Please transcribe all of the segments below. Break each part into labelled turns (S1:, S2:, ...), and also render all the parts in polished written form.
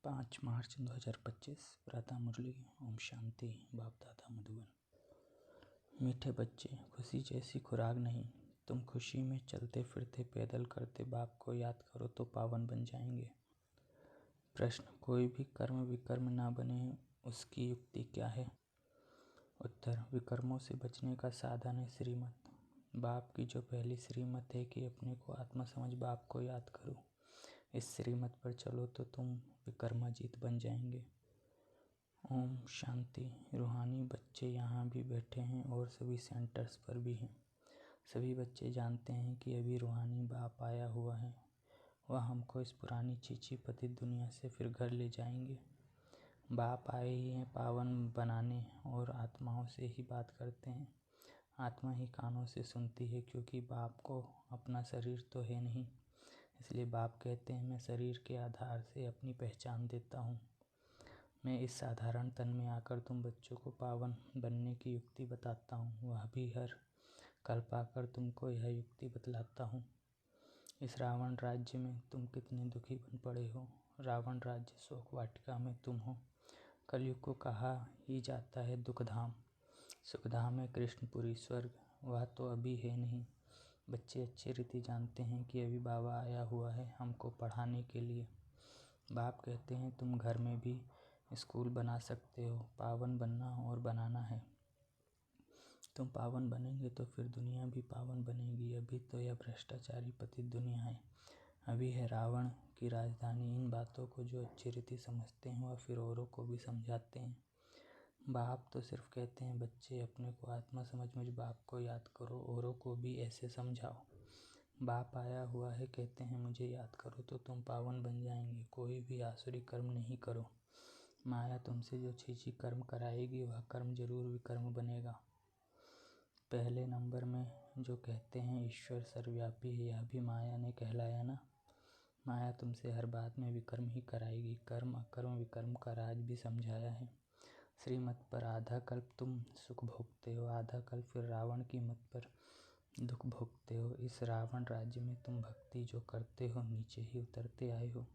S1: 5 मार्च 2025 प्रातः मुरली। ओम शांति। बाप दादा मधुबन। मीठे बच्चे, खुशी जैसी खुराक नहीं। तुम खुशी में चलते फिरते पैदल करते बाप को याद करो तो पावन बन जाएंगे। प्रश्न, कोई भी कर्म विकर्म ना बने उसकी युक्ति क्या है? उत्तर, विकर्मों से बचने का साधन है श्रीमत। बाप की जो पहली श्रीमत है कि अपने को आत्मा समझ बाप को याद करो, इस श्रीमत पर चलो तो तुम विकर्माजीत बन जाएंगे। ओम शांति। रूहानी बच्चे यहाँ भी बैठे हैं और सभी सेंटर्स पर भी हैं। सभी बच्चे जानते हैं कि अभी रूहानी बाप आया हुआ है। वह हमको इस पुरानी चीची पतित दुनिया से फिर घर ले जाएंगे। बाप आए ही हैं पावन बनाने और आत्माओं से ही बात करते हैं। आत्मा ही कानों से सुनती है क्योंकि बाप को अपना शरीर तो है नहीं। इसलिए बाप कहते हैं मैं शरीर के आधार से अपनी पहचान देता हूँ। मैं इस साधारण तन में आकर तुम बच्चों को पावन बनने की युक्ति बताता हूँ। वह भी हर कल्प आकर तुमको यह युक्ति बतलाता हूँ। इस रावण राज्य में तुम कितने दुखी बन पड़े हो। रावण राज्य शोक वाटिका में तुम हो। कलयुग को कहा ही जाता है दुखधाम। सुखधाम है कृष्णपुरी स्वर्ग, वह तो अभी है नहीं। बच्चे अच्छी रीति जानते हैं कि अभी बाबा आया हुआ है हमको पढ़ाने के लिए। बाप कहते हैं तुम घर में भी स्कूल बना सकते हो। पावन बनना और बनाना है। तुम पावन बनेंगे तो फिर दुनिया भी पावन बनेगी। अभी तो यह भ्रष्टाचारी पतित दुनिया है। अभी है रावण की राजधानी। इन बातों को जो अच्छी रीति समझते हैं वह फिर औरों को भी समझाते हैं। बाप तो सिर्फ कहते हैं बच्चे अपने को आत्मा समझ मुझ बाप को याद करो, औरों को भी ऐसे समझाओ। बाप आया हुआ है, कहते हैं मुझे याद करो तो तुम पावन बन जाएंगे। कोई भी आसुरी कर्म नहीं करो। माया तुमसे जो छीछी कर्म कराएगी वह कर्म जरूर विकर्म बनेगा। पहले नंबर में जो कहते हैं ईश्वर सर्वव्यापी है, यह भी माया ने कहलाया ना। माया तुमसे हर बात में विकर्म ही कराएगी। कर्म अकर्म विकर्म का राज भी समझाया है श्रीमत पर। आधा कल्प तुम सुख भोगते हो, आधा कल्प फिर रावण की मत पर दुख भोगते हो। इस रावण राज्य में तुम भक्ति जो करते हो नीचे ही उतरते आए हो।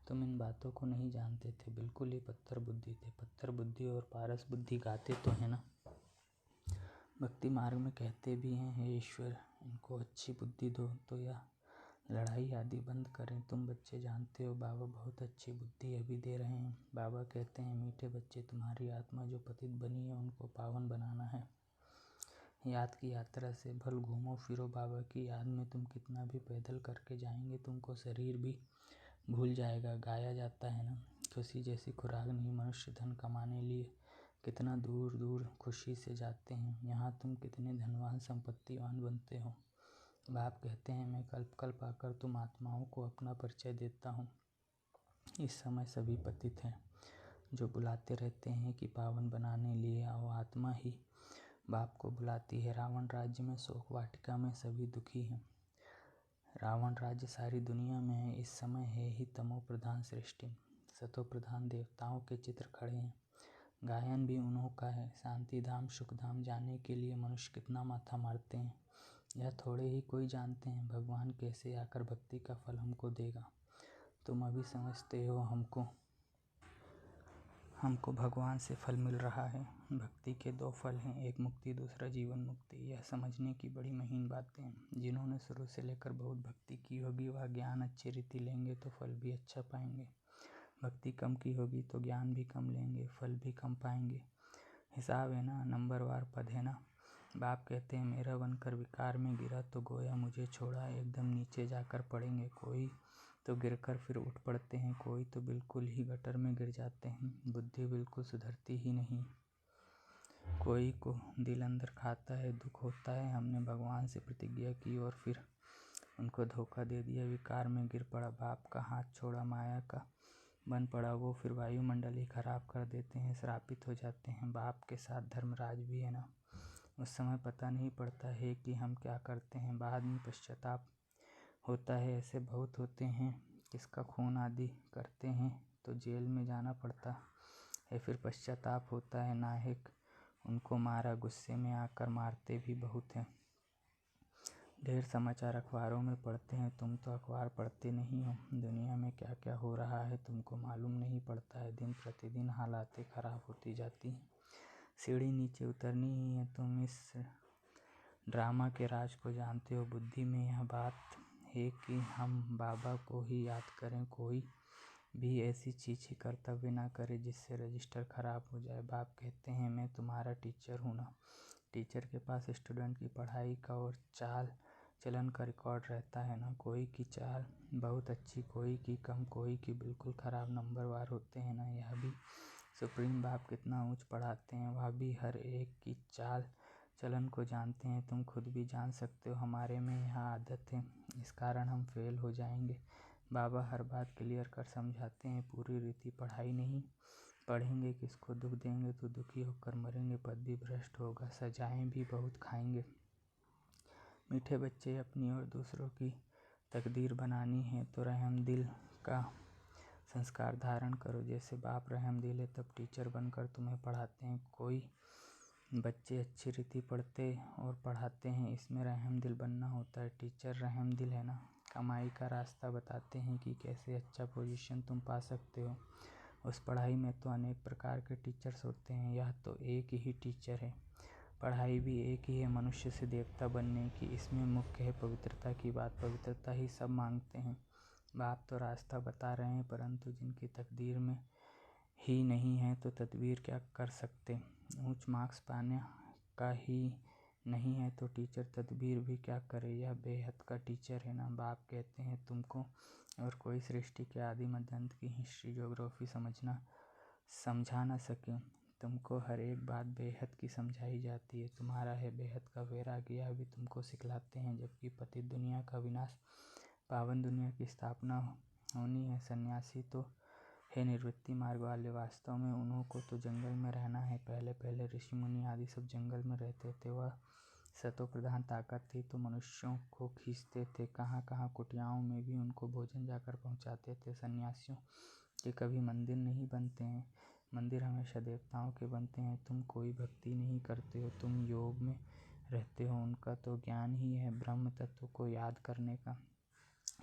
S1: तुम इन बातों को नहीं जानते थे, बिल्कुल ही पत्थर बुद्धि थे। पत्थर बुद्धि और पारस बुद्धि गाते तो है ना। भक्ति मार्ग में कहते भी हैं हे ईश्वर इनको अच्छी बुद्धि दो तो यह लड़ाई आदि बंद करें। तुम बच्चे जानते हो बाबा बहुत अच्छी बुद्धि अभी दे रहे हैं। बाबा कहते हैं मीठे बच्चे, तुम्हारी आत्मा जो पतित बनी है उनको पावन बनाना है। याद की यात्रा से भल घूमो फिरो। बाबा की याद में तुम कितना भी पैदल करके जाएंगे तुमको शरीर भी भूल जाएगा। गाया जाता है ना, खुशी जैसी खुराक नहीं। मनुष्य धन कमाने लिए कितना दूर दूर खुशी से जाते हैं। यहाँ तुम कितने धनवान संपत्तिवान बनते हो। बाप कहते हैं मैं कल्प कल्प आकर तुम आत्माओं को अपना परिचय देता हूँ। इस समय सभी पतित हैं जो बुलाते रहते हैं कि पावन बनाने लिए आओ। आत्मा ही बाप को बुलाती है। रावण राज्य में शोक वाटिका में सभी दुखी हैं। रावण राज्य सारी दुनिया में है। इस समय है ही तमो प्रधान सृष्टि। सतो प्रधान देवताओं के चित्र खड़े हैं। गायन भी उन्हों का है। शांति धाम सुख धाम जाने के लिए मनुष्य कितना माथा मारते हैं, यह थोड़े ही कोई जानते हैं। भगवान कैसे आकर भक्ति का फल हमको देगा। तुम अभी समझते हो हमको भगवान से फल मिल रहा है। भक्ति के 2 फल हैं, एक मुक्ति दूसरा जीवन मुक्ति। यह समझने की बड़ी महीन बातें हैं। जिन्होंने शुरू से लेकर बहुत भक्ति की होगी वह ज्ञान अच्छी रीति लेंगे तो फल भी अच्छा पाएंगे। भक्ति कम की होगी तो ज्ञान भी कम लेंगे, फल भी कम पाएंगे। हिसाब है ना, नंबरवार पद है ना। बाप कहते हैं मेरा बनकर विकार में गिरा तो गोया मुझे छोड़ा। एकदम नीचे जाकर पड़ेंगे। कोई तो गिरकर फिर उठ पड़ते हैं, कोई तो बिल्कुल ही गटर में गिर जाते हैं। बुद्धि बिल्कुल सुधरती ही नहीं। कोई को दिल अंदर खाता है, दुख होता है। हमने भगवान से प्रतिज्ञा की और फिर उनको धोखा दे दिया। विकार में गिर पड़ा, बाप का हाथ छोड़ा, माया का बन पड़ा। वो फिर वायुमंडल ही खराब कर देते हैं, श्रापित हो जाते हैं। बाप के साथ धर्मराज भी है ना। उस समय पता नहीं पड़ता है कि हम क्या करते हैं, बाद में पश्चाताप होता है। ऐसे बहुत होते हैं किसका खून आदि करते हैं तो जेल में जाना पड़ता है, फिर पश्चाताप होता है। नाहक उनको मारा, गुस्से में आकर मारते भी बहुत हैं। ढेर समाचार अखबारों में पढ़ते हैं, तुम तो अखबार पढ़ते नहीं हो। दुनिया में क्या क्या हो रहा है तुमको मालूम नहीं पड़ता है। दिन प्रतिदिन हालातें खराब होती जाती हैं, सीढ़ी नीचे उतरनी ही है। तुम इस ड्रामा के राज को जानते हो। बुद्धि में यह बात है कि हम बाबा को ही याद करें, कोई भी ऐसी चीज़ कर्तव्य ना करे जिससे रजिस्टर खराब हो जाए। बाप कहते हैं मैं तुम्हारा टीचर हूँ ना। टीचर के पास स्टूडेंट की पढ़ाई का और चाल चलन का रिकॉर्ड रहता है ना। कोई की चाल बहुत अच्छी, कोई की कम, कोई की बिल्कुल ख़राब नंबरवार होते हैं ना। यह भी सुप्रीम बाप कितना ऊंच पढ़ाते हैं, वह भी हर एक की चाल चलन को जानते हैं। तुम खुद भी जान सकते हो, हमारे में यह आदत है, इस कारण हम फेल हो जाएंगे। बाबा हर बात क्लियर कर समझाते हैं। पूरी रीति पढ़ाई नहीं, पढ़ेंगे किसको दुख देंगे तो दुखी होकर मरेंगे। पद भी भ्रष्ट होगा, सजाएं भी बहुत खाएंगे। मीठे बच्चे, अपनी और दूसरों की तकदीर बनानी है तो रहमदिल का संस्कार धारण करो। जैसे बाप रहमदिल है तब टीचर बनकर तुम्हें पढ़ाते हैं। कोई बच्चे अच्छी रीति पढ़ते और पढ़ाते हैं, इसमें रहमदिल बनना होता है। टीचर रहमदिल है ना, कमाई का रास्ता बताते हैं कि कैसे अच्छा पोजीशन तुम पा सकते हो। उस पढ़ाई में तो अनेक प्रकार के टीचर्स होते हैं, यह तो एक ही टीचर है। पढ़ाई भी एक ही है, मनुष्य से देवता बनने की। इसमें मुख्य है पवित्रता की बात। पवित्रता ही सब मांगते हैं। बाप तो रास्ता बता रहे हैं, परंतु जिनकी तकदीर में ही नहीं है तो तदबीर क्या कर सकते। ऊंच मार्क्स पाने का ही नहीं है तो टीचर तदबीर भी क्या करे। यह बेहद का टीचर है ना। बाप कहते हैं तुमको और कोई सृष्टि के आदि मध्य अंत की हिस्ट्री ज्योग्राफी समझा न सके। तुमको हर एक बात बेहद की समझाई जाती है। तुम्हारा है बेहद का वैराग्य, यह भी तुमको सिखलाते हैं। जबकि पतित दुनिया का विनाश, पावन दुनिया की स्थापना होनी है। सन्यासी तो है निवृत्ति मार्ग वाले, वास्तव में उन्हों को तो जंगल में रहना है। पहले पहले ऋषि मुनि आदि सब जंगल में रहते थे। वह सतो प्रधान ताकत थी तो मनुष्यों को खींचते थे। कहाँ कहाँ कुटियाओं में भी उनको भोजन जाकर पहुँचाते थे। सन्यासियों के कभी मंदिर नहीं बनते हैं, मंदिर हमेशा देवताओं के बनते हैं। तुम कोई भक्ति नहीं करते हो, तुम योग में रहते हो। उनका तो ज्ञान ही है ब्रह्म तत्व को याद करने का,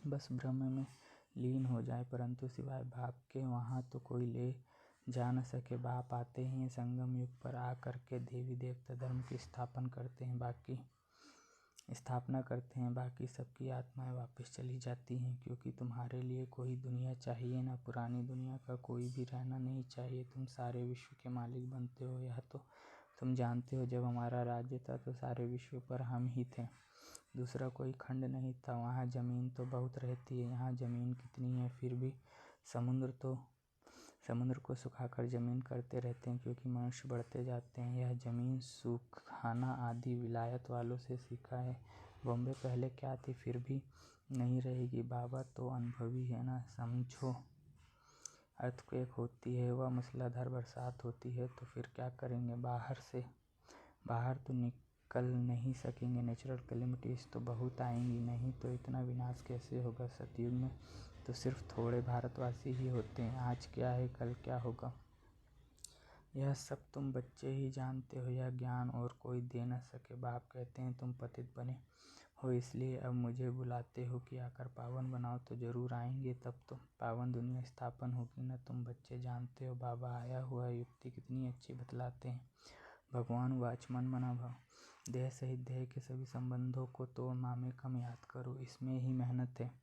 S1: बस ब्रह्म में लीन हो जाए। परंतु सिवाय बाप के वहाँ तो कोई ले जा न सके। बाप आते हैं संगम युग पर, आ करके देवी देवता धर्म की स्थापना करते हैं। बाकी सबकी आत्माएं वापस चली जाती हैं, क्योंकि तुम्हारे लिए कोई दुनिया चाहिए ना। पुरानी दुनिया का कोई भी रहना नहीं चाहिए। तुम सारे विश्व के मालिक बनते हो, यह तो तुम जानते हो। जब हमारा राज्य था तो सारे विश्व पर हम ही थे, दूसरा कोई खंड नहीं था। वहाँ ज़मीन तो बहुत रहती है, यहाँ ज़मीन कितनी है। फिर भी समुद्र को सुखाकर ज़मीन करते रहते हैं, क्योंकि मनुष्य बढ़ते जाते हैं। यह ज़मीन सुखाना आदि विलायत वालों से सीखा है। बॉम्बे पहले क्या थी, फिर भी नहीं रहेगी। बाबा तो अनुभवी है ना। समझो, अर्थक्वेक होती है, वह मूसलाधार बरसात होती है तो फिर क्या करेंगे। बाहर तो निकल नहीं सकेंगे। नेचुरल कैलेमिटीज़ तो बहुत आएंगी, नहीं तो इतना विनाश कैसे होगा। सतयुग में तो सिर्फ थोड़े भारतवासी ही होते हैं। आज क्या है कल क्या होगा, यह सब तुम बच्चे ही जानते हो। यह ज्ञान और कोई दे न सके। बाप कहते हैं तुम पतित बने हो, इसलिए अब मुझे बुलाते हो कि आकर पावन बनाओ। तो जरूर आएंगे, तब तो पावन दुनिया स्थापन होगी न। तुम बच्चे जानते हो, बाबा आया हुआ युक्ति कितनी अच्छी बतलाते हैं। भगवान वाच मन मना भाव, देह सहित देह के सभी संबंधों को तोड़ मामे कम याद करो। इसमें ही मेहनत है।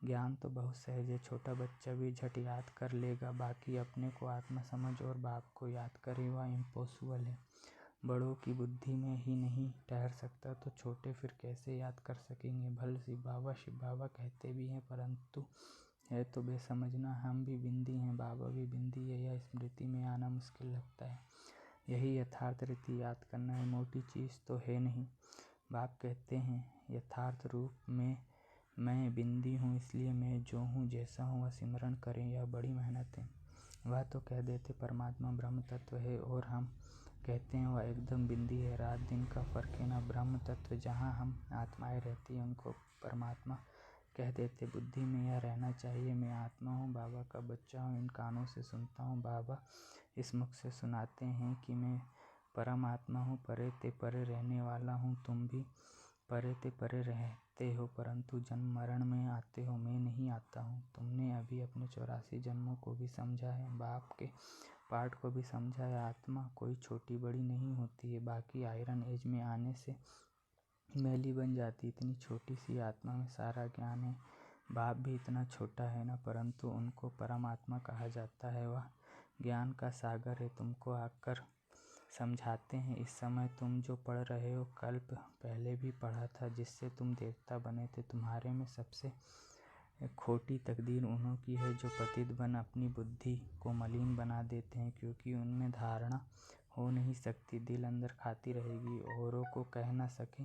S1: ज्ञान तो बहुत सहज है, छोटा बच्चा भी झट याद कर लेगा। बाकी अपने को आत्मा समझ और बाप को याद करे, वह इम्पॉसिबल है। बड़ों की बुद्धि में ही नहीं ठहर सकता तो छोटे फिर कैसे याद कर सकेंगे। भले शिव बाबा कहते भी हैं, परंतु है तो बेसमझना। हम भी बिंदी हैं, बाबा भी बिंदी है, यह स्मृति में आना मुश्किल लगता है। यही यथार्थ रीति याद करना है, मोटी चीज़ तो है नहीं। बाप कहते हैं यथार्थ रूप में मैं बिंदी हूँ, इसलिए मैं जो हूँ जैसा हूँ वह सिमरण करें, यह बड़ी मेहनत है। वह तो कह देते परमात्मा ब्रह्म तत्व है, और हम कहते हैं वह एकदम बिंदी है। रात दिन का फर्क है ना। ब्रह्म तत्व जहाँ हम आत्माएं रहती हैं उनको परमात्मा कह देते। बुद्धि में यह रहना चाहिए, मैं आत्मा हूँ, बाबा का बच्चा हूँ। इन कानों से सुनता हूँ, बाबा इस मुख से सुनाते हैं कि मैं परम आत्मा हूँ, परे ते परे रहने वाला हूँ। तुम भी परे ते परे रहते हो परंतु जन्म मरण में आते हो, मैं नहीं आता हूँ। तुमने अभी अपने 84 जन्मों को भी समझा है, बाप के पाठ को भी समझा है। आत्मा कोई छोटी बड़ी नहीं होती है, बाकी आयरन एज में आने से मैली बन जाती। इतनी छोटी सी आत्मा में सारा ज्ञान है। बाप भी इतना छोटा है ना, परंतु उनको परमात्मा कहा जाता है। वह ज्ञान का सागर है, तुमको आकर समझाते हैं। इस समय तुम जो पढ़ रहे हो कल्प पहले भी पढ़ा था, जिससे तुम देवता बने थे। तुम्हारे में सबसे खोटी तकदीर उन्हों की है जो पतित बन अपनी बुद्धि को मलिन बना देते हैं, क्योंकि उनमें धारणा हो नहीं सकती। दिल अंदर खाती रहेगी, औरों को कह ना सके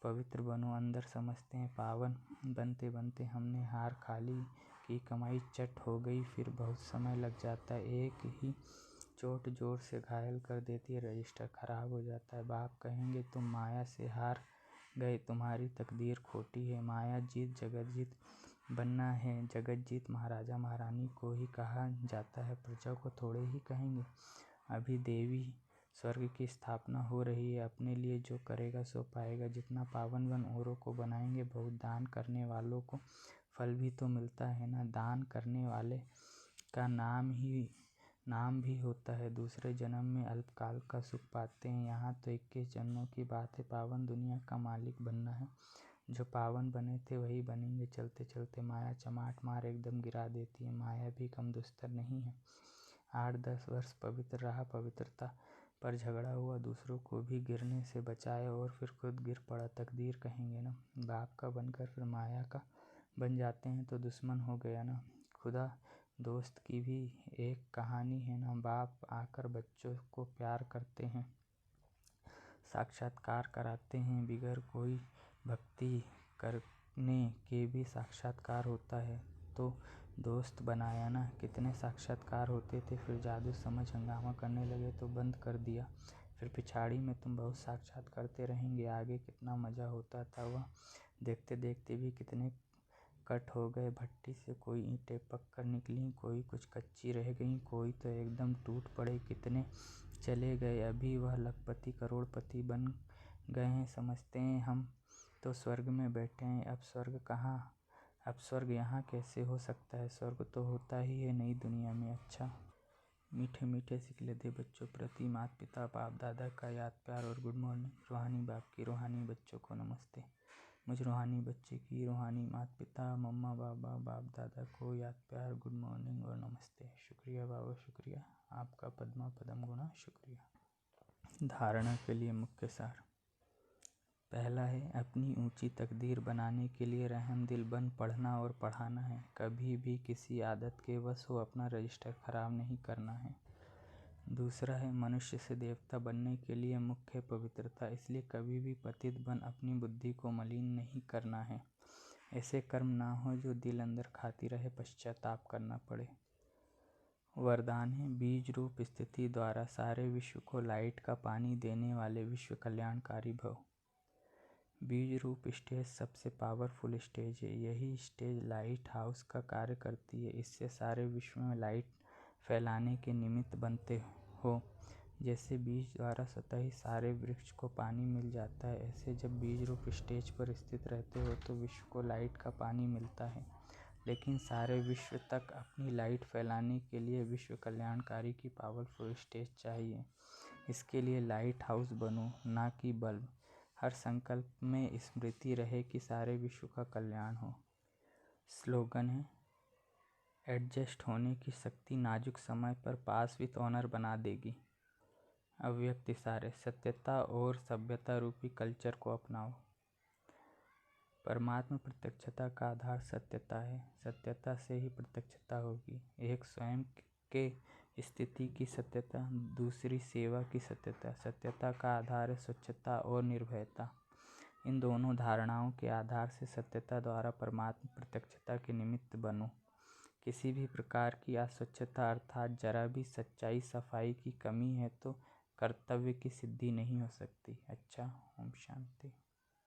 S1: पवित्र बनो, अंदर समझते हैं पावन। बनते बनते हमने हार खाली की कमाई चट हो गई, फिर बहुत समय लग जाता है। एक ही चोट जोर से घायल कर देती है, रजिस्टर खराब हो जाता है। बाप कहेंगे तुम माया से हार गए, तुम्हारी तकदीर खोटी है। माया जीत जगत जीत बनना है। जगत जीत महाराजा महारानी को ही कहा जाता है, प्रजा को थोड़े ही कहेंगे। अभी देवी स्वर्ग की स्थापना हो रही है, अपने लिए जो करेगा सो पाएगा। जितना पावन बन औरों को बनाएंगे, बहुत दान करने वालों को फल भी तो मिलता है ना। दान करने वाले का नाम भी होता है। दूसरे जन्म में अल्पकाल का सुख पाते हैं। यहाँ तो 21 जन्मों की बात है। पावन दुनिया का मालिक बनना है। जो पावन बने थे वही बनेंगे। चलते चलते माया चमाट मार एकदम गिरा देती है। माया भी कम दुस्तर नहीं है। 8-10 वर्ष पवित्र रहा, पवित्रता पर झगड़ा हुआ, दूसरों को भी गिरने से बचाया और फिर खुद गिर पड़ा। तकदीर कहेंगे ना। बाप का बनकर फिर माया का बन जाते हैं तो दुश्मन हो गया ना। खुदा दोस्त की भी एक कहानी है ना। बाप आकर बच्चों को प्यार करते हैं, साक्षात्कार कराते हैं। बिगर कोई भक्ति करने के भी साक्षात्कार होता है, तो दोस्त बनाया ना। कितने साक्षात्कार होते थे, फिर जादू समझ हंगामा करने लगे तो बंद कर दिया। फिर पिछाड़ी में तुम बहुत साक्षात करते रहेंगे। आगे कितना मज़ा होता था वह देखते देखते भी कितने कट हो गए। भट्टी से कोई ईंटें पक कर निकली, कोई कुछ कच्ची रह गईं, कोई तो एकदम टूट पड़े। कितने चले गए। अभी वह लखपति करोड़पति बन गए हैं। समझते हैं हम तो स्वर्ग में बैठे हैं। अब स्वर्ग कहाँ, अब स्वर्ग यहाँ कैसे हो सकता है। स्वर्ग तो होता ही है नई दुनिया में। अच्छा, मीठे मीठे सिकलते बच्चों प्रति माता पिता बाप दादा का याद प्यार और गुड मॉर्निंग। रूहानी बाप की रूहानी बच्चों को नमस्ते। मुझ रूहानी बच्चे की रूहानी माता पिता मम्मा बाबा बाप दादा को याद प्यार गुड मॉर्निंग और नमस्ते। शुक्रिया बाबा, शुक्रिया आपका पद्मा पदम गुणा, शुक्रिया। धारणा के लिए मुख्य सार। पहला है, अपनी ऊंची तकदीर बनाने के लिए रहम दिल बन पढ़ना और पढ़ाना है। कभी भी किसी आदत के वश हो अपना रजिस्टर खराब नहीं करना है। दूसरा है, मनुष्य से देवता बनने के लिए मुख्य पवित्रता, इसलिए कभी भी पतित बन अपनी बुद्धि को मलिन नहीं करना है। ऐसे कर्म ना हो जो दिल अंदर खाती रहे, पश्चाताप करना पड़े। वरदान है, बीज रूप स्थिति द्वारा सारे विश्व को लाइट का पानी देने वाले विश्व कल्याणकारी भव। बीज रूप स्टेज सबसे पावरफुल स्टेज है। यही स्टेज लाइट हाउस का कार्य करती है। इससे सारे विश्व में लाइट फैलाने के निमित्त बनते हो। जैसे बीज द्वारा स्वतः ही सारे वृक्ष को पानी मिल जाता है, ऐसे जब बीज रूप स्टेज पर स्थित रहते हो तो विश्व को लाइट का पानी मिलता है। लेकिन सारे विश्व तक अपनी लाइट फैलाने के लिए विश्व कल्याणकारी की पावरफुल स्टेज चाहिए। इसके लिए लाइट हाउस बनो, ना कि बल्ब। हर संकल्प में स्मृति रहे कि सारे विश्व का कल्याण हो। स्लोगन है, एडजस्ट होने की शक्ति नाजुक समय पर पास विथ ऑनर बना देगी। अव्यक्त इशारे, सत्यता और सभ्यता रूपी कल्चर को अपनाओ। परमात्मा प्रत्यक्षता का आधार सत्यता है। सत्यता से ही प्रत्यक्षता होगी। एक स्वयं के स्थिति की सत्यता, दूसरी सेवा की सत्यता। सत्यता का आधार है स्वच्छता और निर्भयता। इन दोनों धारणाओं के आधार से सत्यता द्वारा परमात्मा प्रत्यक्षता के निमित्त बनो। किसी भी प्रकार की अस्वच्छता अर्थात जरा भी सच्चाई सफाई की कमी है तो कर्तव्य की सिद्धि नहीं हो सकती। अच्छा, ओम शांति।